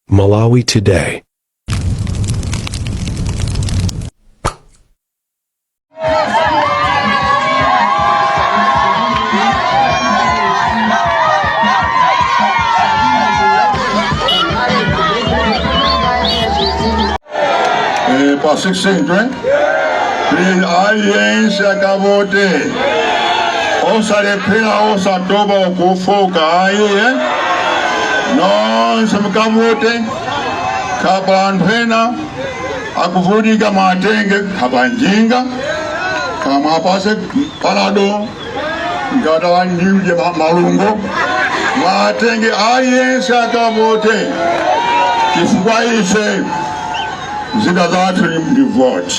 Malawi Today. Par succinct, right? Please, audience, akabote. Osa le pena, osa toba kufoka, aye, no, some kabote, kapan pena, akufudi kama atenge, kabanjinga, kama pase, palado, gada nyuje malungo, matenge, audience, akabote. Kifungwa ife, zina zatu ni vote.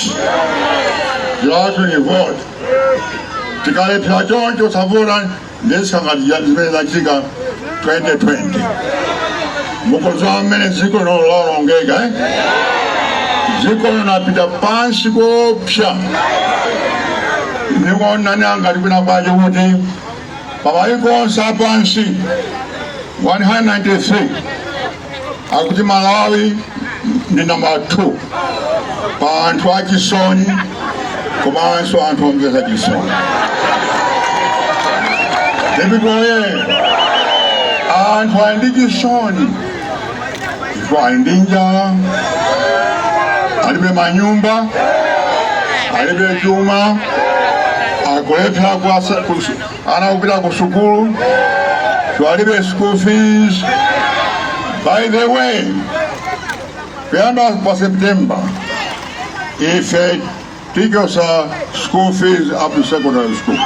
Zatu ni vote. Tikale platonjo savora nesa ngazimeza chika 2020. Muko zamene ziko no lorongega ziko na pita pansi ko pya. Niko nani angali kuna kwaje wote. Baba yuko sapansi 193. Akuti Malawi ni number 2. Bantu akisoni kubantu antu ongeza kisoni. Debigoye antu andikisoni kwa ndinja alibe manyumba alibe juma akulepya kwa anaupita kusukulu alibe school fees. By the way, for September, if take us school fees up to secondary school.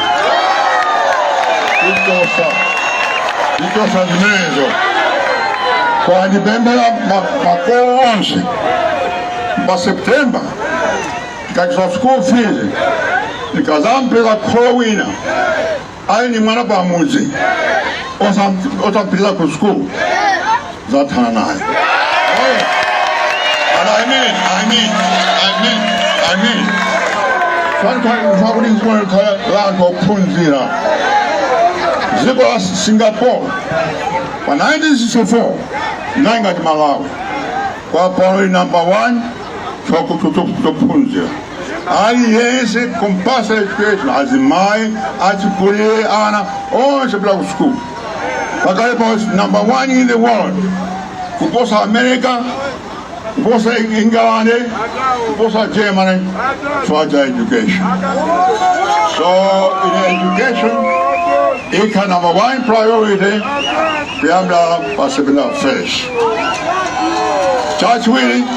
Take us a measure. Kwa nibembela makolo onse. For September, tikakisa school fees. Nikazampela krowina. Ayi ni mwana pamuzi. Osampila ku school. Zatanai. And I mean. Sometimes somebody's going to learn to punzira. Zibo Singapore. For 1964, Nanga Malawi. Kwa pori number 1, choko to punzira. Yes, compulsory education. Azimai, Achikuri, Ana, all the black school. Pakalipo is number 1 in the world. Kuposa America, kuposa England, kuposa Germany, for education. So in education, it's number 1 priority. We have the possible first. Church willing.